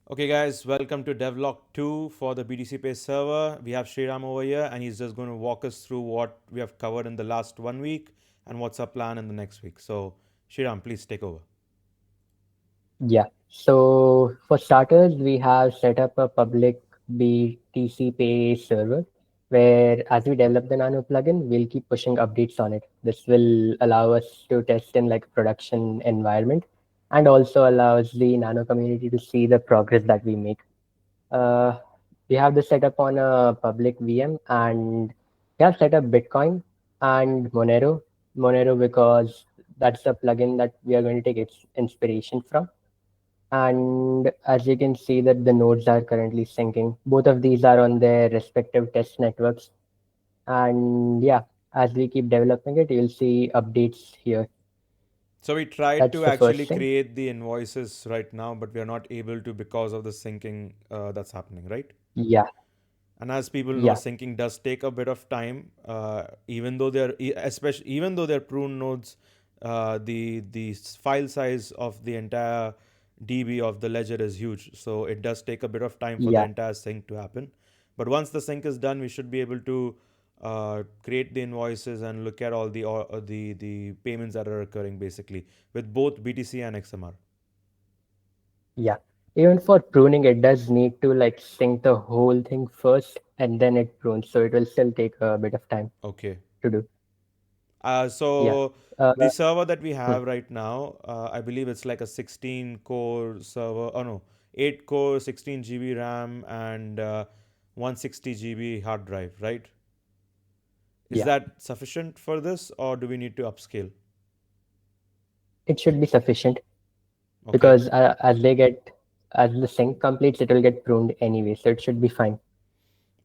Okay, guys, welcome to Devlog 2 for the BTC Pay server. We have Sriram over here, and he's just going to walk us through what we have covered in the last 1 week and what's our plan in the next week. So, Sriram, please take over. Yeah. So for starters, we have set up a public BTC Pay server where as we develop the Nano plugin, we'll keep pushing updates on it. This will allow us to test in like a production environment and also allows the Nano community to see the progress that we make. Uh, we have this set up on a public VM and we have set up Bitcoin and Monero. Monero because that's the plugin that we are going to take its inspiration from, and as you can see that the nodes are currently syncing. Both of these are on their respective test networks. And yeah, as we keep developing it, you'll see updates here. So, we tried That's to the actually first thing. create the invoices right now, but we are not able to because of the syncing that's happening, right? Yeah, And as people know, yeah, syncing does take a bit of time, even though especially even though they're prune nodes. The file size of the entire DB of the ledger is huge, so it does take a bit of time for the yeah. entire sync to happen. But once the sync is done, we should be able to create the invoices and look at all the payments that are occurring basically with both BTC and XMR. Yeah. Even for pruning, it does need to like sync the whole thing first and then it prunes. So it will still take a bit of time Okay. to do. Yeah. So Uh, the server that we hmm, have right now, I believe it's like a 16 core server. Oh no, 8 core, 16 GB RAM, and 160 GB hard drive, right? Is yeah. that sufficient for this, or do we need to upscale? It should be sufficient Okay. because as the sync completes, it will get pruned anyway. So it should be fine.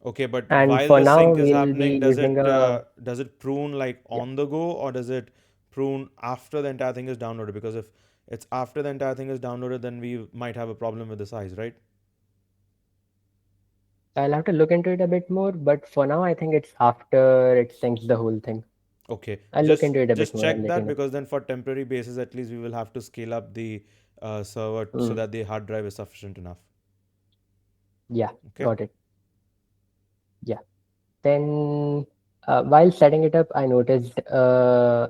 Okay, but And while for the now, sync is we'll be happening, using a does it prune like yeah. on the go, or does it prune after the entire thing is downloaded? Because if it's after the entire thing is downloaded, then we might have a problem with the size, right? I'll have to look into it a bit more, but for now, I think it's after it syncs the whole thing. Okay, I'll look just into it a bit just more and check let you that know. because then for temporary basis at least we will have to scale up the server so Mm, that the hard drive is sufficient enough. yeah, Okay. got it. Yeah. Then, while setting it up, I noticed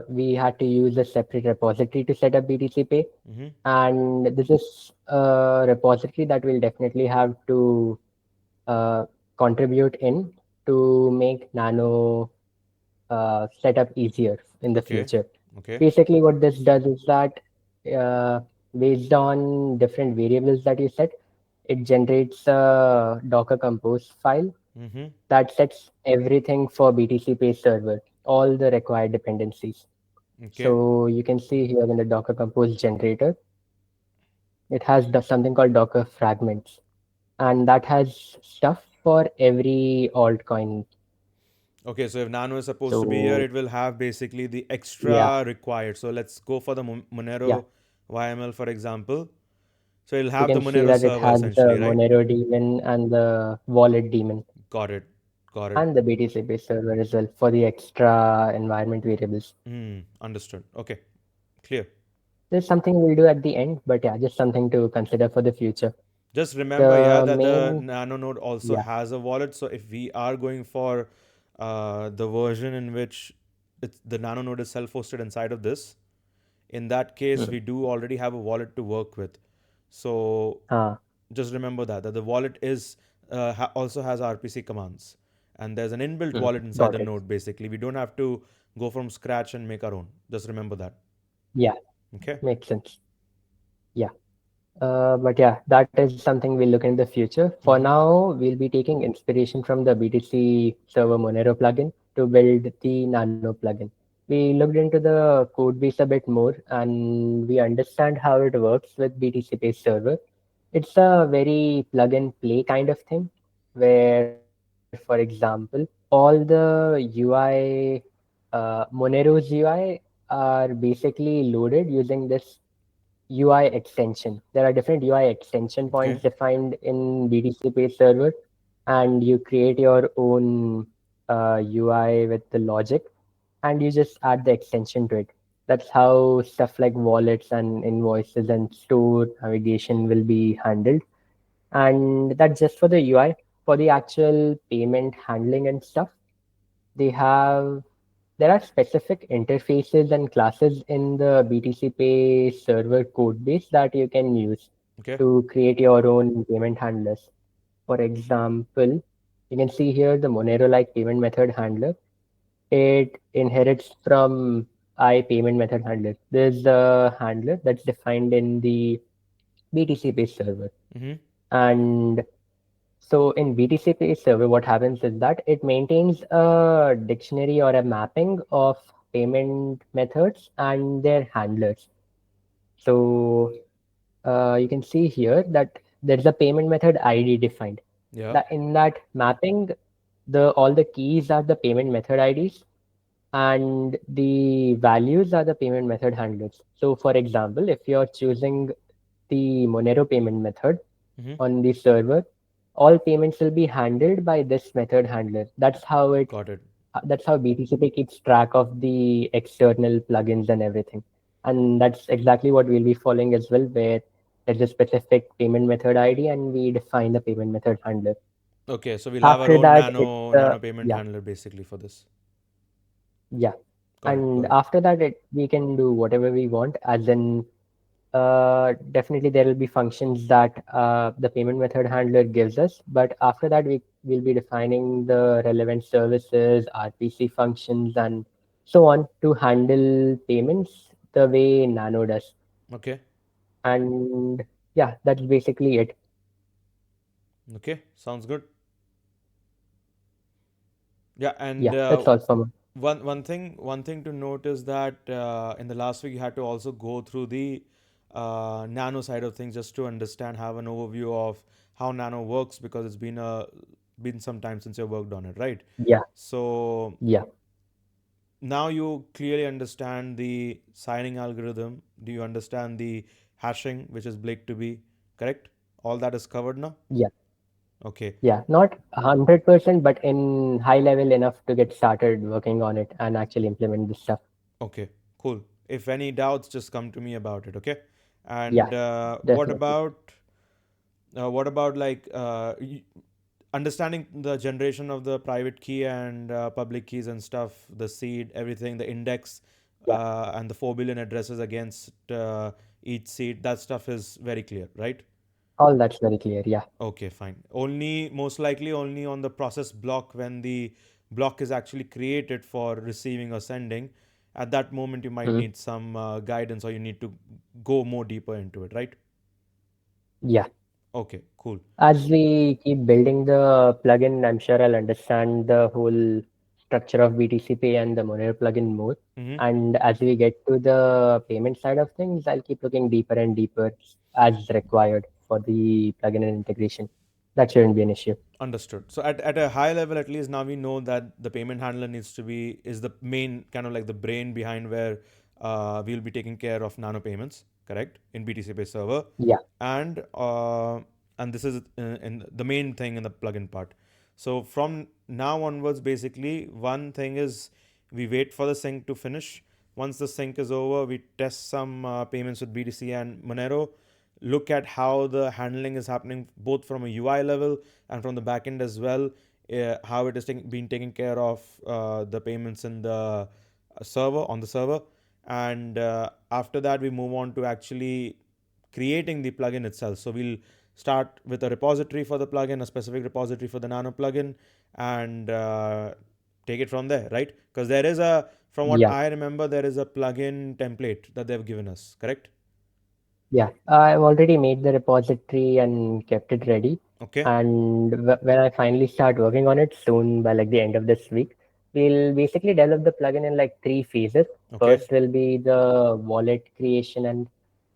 we had to use a separate repository to set up BTC Pay, Mm-hmm. and this is a repository that we'll definitely have to uh, contribute in to make Nano setup easier in the Okay. future. Okay. Basically, what this does is that uh, based on different variables that you set, it generates a Docker Compose file Mm-hmm. that sets everything for BTC Pay server, all the required dependencies. Okay. So you can see here in the Docker Compose generator, it has something called Docker fragments, and that has stuff for every altcoin. Okay. So if Nano is supposed to be here, So it will have basically the yeah, extra required. So let's go for the yeah. Monero YML for example. So it'll You have the can see Monero that it server has the essentially, right? Monero daemon and the wallet daemon Got it. Got it. and the BTC base server as well for the extra environment variables. Understood. Okay. Clear. There's something we'll do at the end, but yeah, just something to consider for the future. Just remember, yeah, The that the main, Nano node also yeah, has a wallet. So if we are going for the version in which the Nano node is self-hosted inside of this, in that case, mm, we do already have a wallet to work with. So ah, just remember that the wallet is also has RPC commands, and there's an inbuilt wallet inside the got it. node. Basically, we don't have to go from scratch and make our own. Just remember that. Yeah, Okay. makes sense. Yeah. But yeah, that is something we'll look in the future. For Mm-hmm. now, we'll be taking inspiration from the BTC server Monero plugin to build the Nano plugin. We looked into the code base a bit more and we understand how it works with BTC server. It's a very plug and play kind of thing where, for example, all the UI, Monero's UI are basically loaded using this UI extension. There are different UI extension Okay. points defined in BTC Pay server, and you create your own UI with the logic, and you just add the extension to it. That's how stuff like wallets and invoices and store navigation will be handled. And that's just for the UI. For the actual payment handling and stuff, they have there are specific interfaces and classes in the BTC Pay server code base that you can use Okay. to create your own payment handlers. For example, you can see here the Monero-like payment method handler. It inherits from I payment method handler. There's a handler that's defined in the BTC Pay server. Mm-hmm. And so in BTCP server, what happens is that it maintains a dictionary or a mapping of payment methods and their handlers. So you can see here that there's a payment method ID defined. Yeah. That in that mapping, the all the keys are the payment method IDs and the values are the payment method handlers. So for example, if you're choosing the Monero payment method, Mm-hmm. on the server, all payments will be handled by this method handler. Got it. That's how BTCP keeps track of the external plugins and everything. And that's exactly what we'll be following as well, where there's a specific payment method ID and we define the payment method handler. Okay, so we'll have our After own that, it's nano payment yeah, handler basically for this. yeah. Got it. And Got it. after that, we can do whatever we want, as in definitely there will be functions that the payment method handler gives us, but after that we will be defining the relevant services, RPC functions, and so on to handle payments the way Nano does. Okay. And yeah, that's basically it. Okay. Sounds good. Yeah, and Yeah, that's all from one thing to note is that in the last week you had to also go through the nano side of things just to understand, have an overview of how nano works, because it's been some time since you worked on it, right? yeah, So yeah, now you clearly understand the signing algorithm. Do you understand the hashing, which is Blake to be correct? All that is covered now. yeah, Okay. yeah. Not 100%, but in high level enough to get started working on it and actually implement this stuff. Okay, cool. If any doubts, just come to me about it, okay? Yeah, And definitely. what about like understanding the generation of the private key and public keys and stuff, the seed, everything, the index, Yeah, and the 4 billion addresses against each seed. That stuff is very clear, right? all that's very clear. Yeah. Okay, fine. Only most likely only on the process block, when the block is actually created for receiving or sending. At that moment, you might Mhm. need some guidance, or you need to go more deeper into it, right? Yeah. Okay, cool. As we keep building the plugin, I'm sure I'll understand the whole structure of BTC Pay and the Monero plugin more. Mm-hmm. And as we get to the payment side of things, I'll keep looking deeper and deeper as required for the plugin and integration. That shouldn't be an issue. Understood. So at a high level, at least now we know that the payment handler is the main kind of like the brain behind where we'll be taking care of nano payments, correct? In BTC Pay server, Yeah, and this is in the main thing in the plugin part. So from now onwards, basically, one thing is we wait for the sync to finish. Once the sync is over, we test some payments with BTC and Monero, look at how the handling is happening both from a UI level and from the backend as well, how it is being taken care of, the payments in the server on the server, and after that we move on to actually creating the plugin itself. So we'll start with a repository for the plugin, a specific repository for the nano plugin, and take it from there, right? Because there is a, from what yeah. I remember, there is a plugin template that they've given us, correct? Yeah, I've already made the repository and kept it ready. Okay. And when I finally start working on it soon, by like the end of this week, we'll basically develop the plugin in like three phases. Okay. First will be the wallet creation, and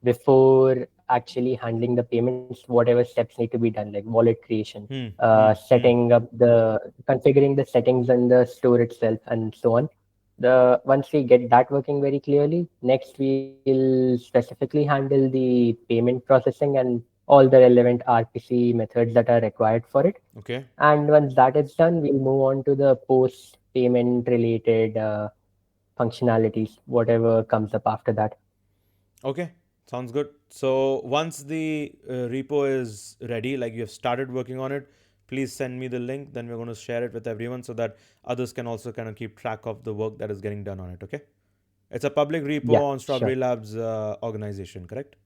before actually handling the payments, whatever steps need to be done, like wallet creation, Hmm. Hmm. Hmm. setting up the configuring the settings and the store itself, and so on. The once we get that working very clearly, next we'll specifically handle the payment processing and all the relevant RPC methods that are required for it. Okay. And once that is done, we'll move on to the post payment related functionalities, whatever comes up after that. Okay. Sounds good. So once the repo is ready, like you have started working on it, please send me the link. Then we're going to share it with everyone so that others can also kind of keep track of the work that is getting done on it. Okay. It's a public repo Yeah, on sure. Strawberry Labs organization, correct?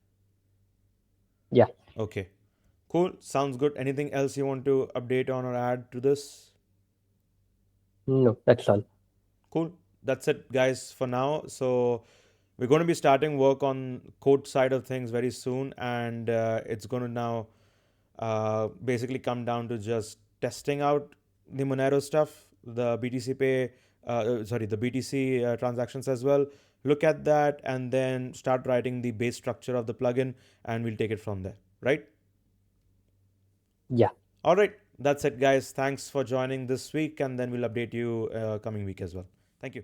Yeah, Okay. Cool. Sounds good. Anything else you want to update on or add to this? no, that's all. Cool. That's it, guys, for now. So we're going to be starting work on code side of things very soon, and it's going to now basically come down to just testing out the Monero stuff, the BTC Pay, the BTC transactions as well. Look at that and then start writing the base structure of the plugin, and we'll take it from there. Right? Yeah. All right. That's it, guys. Thanks for joining this week, and then we'll update you coming week as well. Thank you.